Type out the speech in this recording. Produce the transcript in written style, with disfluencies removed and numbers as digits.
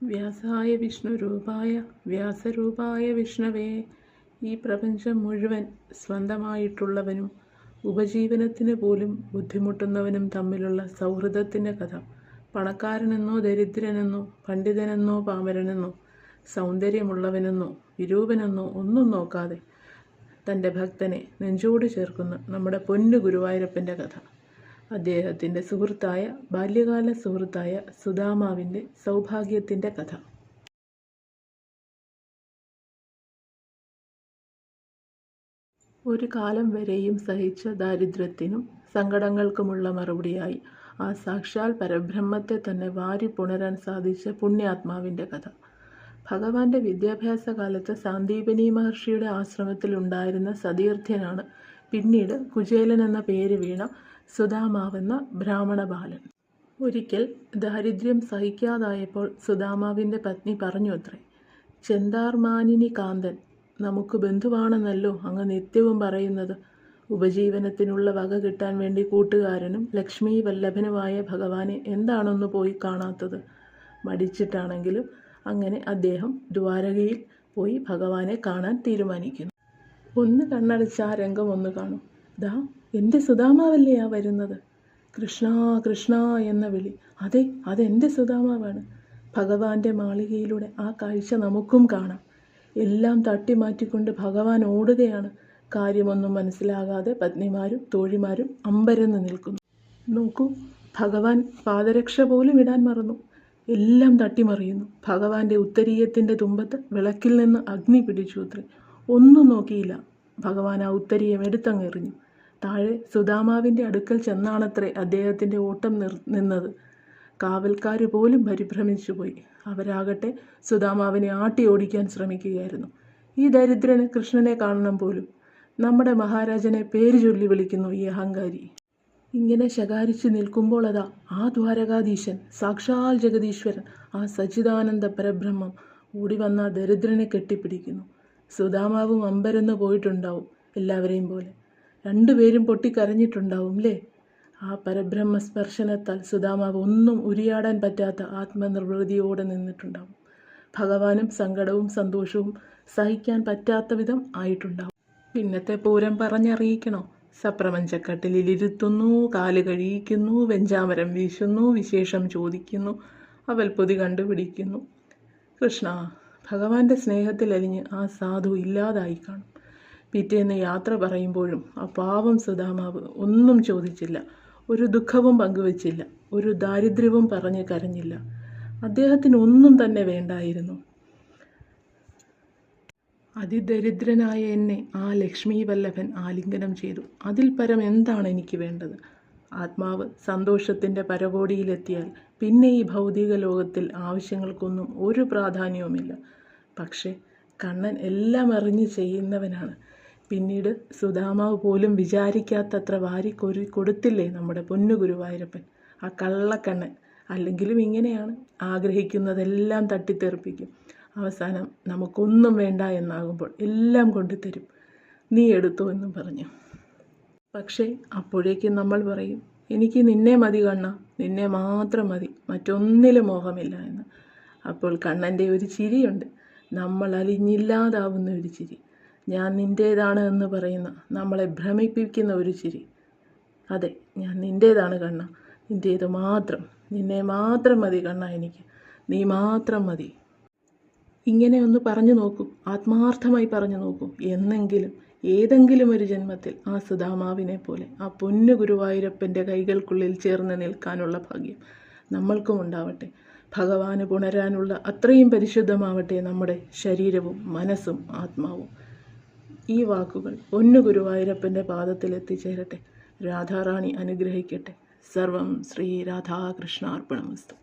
വ്യാസായ വിഷ്ണുരൂപായ വ്യാസരൂപായ വിഷ്ണവേ. ഈ പ്രപഞ്ചം മുഴുവൻ സ്വന്തമായിട്ടുള്ളവനും ഉപജീവനത്തിന് പോലും ബുദ്ധിമുട്ടുന്നവനും തമ്മിലുള്ള സൗഹൃദത്തിൻ്റെ കഥ. പണക്കാരനെന്നോ ദരിദ്രനെന്നോ പണ്ഡിതനെന്നോ പാമരനെന്നോ സൗന്ദര്യമുള്ളവനെന്നോ വിരൂപനെന്നോ ഒന്നും നോക്കാതെ തൻ്റെ ഭക്തനെ നെഞ്ചോട് ചേർക്കുന്ന നമ്മുടെ പൊന്നു ഗുരുവായൂരപ്പൻ്റെ കഥ. അദ്ദേഹത്തിൻ്റെ സുഹൃത്തായ ബാല്യകാല സുഹൃത്തായ സുദാമാവിൻ്റെ സൗഭാഗ്യത്തിൻ്റെ കഥ. ഒരു കാലം വരെയും സഹിച്ച ദാരിദ്ര്യത്തിനും സങ്കടങ്ങൾക്കുമുള്ള മറുപടിയായി ആ സാക്ഷാൽ പരബ്രഹ്മത്തെ തന്നെ വാരിപ്പുണരാൻ സാധിച്ച പുണ്യാത്മാവിൻ്റെ കഥ. ഭഗവാന്റെ വിദ്യാഭ്യാസ കാലത്ത് സാന്ദീപനി മഹർഷിയുടെ ആശ്രമത്തിലുണ്ടായിരുന്ന സതീർത്ഥ്യനാണ് പിന്നീട് കുചേലൻ എന്ന പേര് വീണ സുദാമാവെന്ന ബ്രാഹ്മണ ബാലൻ. ഒരിക്കൽ ദാരിദ്ര്യം സഹിക്കാതായപ്പോൾ സുദാമാവിൻ്റെ പത്നി പറഞ്ഞു അത്രേ, ചെന്താർമാനിനി കാന്തൻ നമുക്ക് ബന്ധുവാണെന്നല്ലോ അങ്ങ് നിത്യവും പറയുന്നത്. ഉപജീവനത്തിനുള്ള വക കിട്ടാൻ വേണ്ടി കൂട്ടുകാരനും ലക്ഷ്മി വല്ലഭനുമായ ഭഗവാനെ എന്താണൊന്ന് പോയി കാണാത്തത്? മടിച്ചിട്ടാണെങ്കിലും അങ്ങനെ അദ്ദേഹം ദ്വാരകയിൽ പോയി ഭഗവാനെ കാണാൻ തീരുമാനിക്കുന്നു. ഒന്ന് കണ്ണടച്ച് ആ രംഗം ഒന്ന് കാണും. ദാ എൻ്റെ സുദാമാവല്ലേ ആ വരുന്നത്. കൃഷ്ണ കൃഷ്ണ എന്ന വിളി, അതെ അതെൻ്റെ സുദാമാവാണ്. ഭഗവാന്റെ മാളികയിലൂടെ ആ കാഴ്ച നമുക്കും കാണാം. എല്ലാം തട്ടിമാറ്റിക്കൊണ്ട് ഭഗവാൻ ഓടുകയാണ്. കാര്യമൊന്നും മനസ്സിലാകാതെ പത്നിമാരും തോഴിമാരും അമ്പരന്ന് നിൽക്കുന്നു. നോക്കൂ, ഭഗവാൻ പാദരക്ഷ പോലും ഇടാൻ മറന്നു. എല്ലാം തട്ടിമറിയുന്നു. ഭഗവാന്റെ ഉത്തരീയത്തിൻ്റെ തുമ്പത്ത് വിളക്കിൽ നിന്ന് അഗ്നി പിടിച്ചു അത്രേ. ഒന്നും നോക്കിയില്ല. ഭഗവാൻ ആ ഉത്തരീയം എടുത്തങ്ങെറിഞ്ഞു. താഴെ സുദാമാവിൻ്റെ അടുക്കൽ ചെന്നാണത്രേ അദ്ദേഹത്തിൻ്റെ ഓട്ടം നിന്നത്. കാവൽക്കാർ പോലും പരിഭ്രമിച്ചു പോയി. അവരാകട്ടെ സുദാമാവിനെ ആട്ടി ഓടിക്കാൻ ശ്രമിക്കുകയായിരുന്നു. ഈ ദരിദ്രന് കൃഷ്ണനെ കാണണം പോലും. നമ്മുടെ മഹാരാജനെ പേര് ചൊല്ലി വിളിക്കുന്നു ഈ അഹങ്കാരി. ഇങ്ങനെ ശകാരിച്ചു നിൽക്കുമ്പോൾ അതാ ആ ദ്വാരകാധീശൻ, സാക്ഷാൽ ജഗദീശ്വരൻ, ആ സച്ചിദാനന്ദ പരബ്രഹ്മം ഓടി വന്ന ദരിദ്രനെ കെട്ടിപ്പിടിക്കുന്നു. സുദാമാവും അമ്പരന്ന് പോയിട്ടുണ്ടാവും എല്ലാവരെയും പോലെ. രണ്ടുപേരും പൊട്ടിക്കരഞ്ഞിട്ടുണ്ടാവും അല്ലേ? ആ പരബ്രഹ്മ സ്പർശനത്താൽ സുദാമാവ് ഒന്നും ഉരിയാടാൻ പറ്റാത്ത ആത്മനിർവൃതിയോടെ നിന്നിട്ടുണ്ടാവും. ഭഗവാനും സങ്കടവും സന്തോഷവും സഹിക്കാൻ പറ്റാത്ത വിധം ആയിട്ടുണ്ടാവും. പിന്നത്തെ പൂരം പറഞ്ഞറിയിക്കണോ? സപ്രപഞ്ചക്കട്ടിലിരുത്തുന്നു, കാല് കഴിയിക്കുന്നു, വെഞ്ചാമരം വീശുന്നു, വിശേഷം ചോദിക്കുന്നു, അവൽപ്പൊതി കണ്ടുപിടിക്കുന്നു. കൃഷ്ണ, ഭഗവാന്റെ സ്നേഹത്തിൽ അലിഞ്ഞ് ആ സാധു ഇല്ലാതായി കാണും. പിറ്റേന്ന് യാത്ര പറയുമ്പോഴും ആ പാവം സുദാമാവ് ഒന്നും ചോദിച്ചില്ല, ഒരു ദുഃഖവും പങ്കുവച്ചില്ല, ഒരു ദാരിദ്ര്യവും പറഞ്ഞ് കരഞ്ഞില്ല. അദ്ദേഹത്തിന് ഒന്നും തന്നെ വേണ്ടായിരുന്നു. അതിദരിദ്രനായ എന്നെ ആ ലക്ഷ്മി വല്ലഭൻ ആലിംഗനം ചെയ്തു. അതിൽ പരം എന്താണ് എനിക്ക് വേണ്ടത്? ആത്മാവ് സന്തോഷത്തിൻ്റെ പരകോടിയിലെത്തിയാൽ പിന്നെ ഈ ഭൗതിക ലോകത്തിൽ ആവശ്യങ്ങൾക്കൊന്നും ഒരു പ്രാധാന്യവുമില്ല. പക്ഷേ കണ്ണൻ എല്ലാം അറിഞ്ഞ് ചെയ്യുന്നവനാണ്. പിന്നീട് സുദാമാവ് പോലും വിചാരിക്കാത്തത്ര വാരിക്കൊരു കൊടുത്തില്ലേ നമ്മുടെ പൊന്നു ഗുരുവായൂരപ്പൻ, ആ കള്ളക്കണ്ണൻ. അല്ലെങ്കിലും ഇങ്ങനെയാണ്, ആഗ്രഹിക്കുന്നതെല്ലാം തട്ടിത്തെറിപ്പിക്കും. അവസാനം നമുക്കൊന്നും വേണ്ട എന്നാകുമ്പോൾ എല്ലാം കൊണ്ടുതരും. നീ എടുത്തോ എന്നും പറഞ്ഞു. പക്ഷേ അപ്പോഴേക്കും നമ്മൾ പറയും, എനിക്ക് നിന്നെ മതി കണ്ണ, നിന്നെ മാത്രം മതി, മറ്റൊന്നിലും മോഹമില്ല എന്ന്. അപ്പോൾ കണ്ണൻ്റെ ഒരു ചിരിയുണ്ട്, നമ്മൾ അലിഞ്ഞില്ലാതാവുന്ന ഒരു ചിരി. ഞാൻ നിൻ്റേതാണ് എന്ന് പറയുന്ന, നമ്മളെ ഭ്രമിപ്പിക്കുന്ന ഒരു ചിരി. അതെ, ഞാൻ നിൻ്റേതാണ് കണ്ണ, നിൻ്റേത് മാത്രം, നിന്നെ മാത്രം മതി കണ്ണ, എനിക്ക് നീ മാത്രം മതി. ഇങ്ങനെ ഒന്ന് പറഞ്ഞു നോക്കൂ, ആത്മാർത്ഥമായി പറഞ്ഞു നോക്കൂ. എന്നെങ്കിലും ഏതെങ്കിലും ഒരു ജന്മത്തിൽ ആ സുദാമാവിനെ പോലെ ആ പൊന്നു ഗുരുവായൂരപ്പൻ്റെ കൈകൾക്കുള്ളിൽ ചേർന്ന് നിൽക്കാനുള്ള ഭാഗ്യം നമ്മൾക്കും ഉണ്ടാവട്ടെ. ഭഗവാന് പുണരാനുള്ള അത്രയും പരിശുദ്ധമാവട്ടെ നമ്മുടെ ശരീരവും മനസ്സും ആത്മാവും. ഈ വാക്കുകൾ പൊന്നു ഗുരുവായൂരപ്പൻ്റെ പാദത്തിൽ എത്തിച്ചേരട്ടെ. രാധാറാണി അനുഗ്രഹിക്കട്ടെ. സർവം ശ്രീ രാധാകൃഷ്ണാർപ്പണമസ്തു.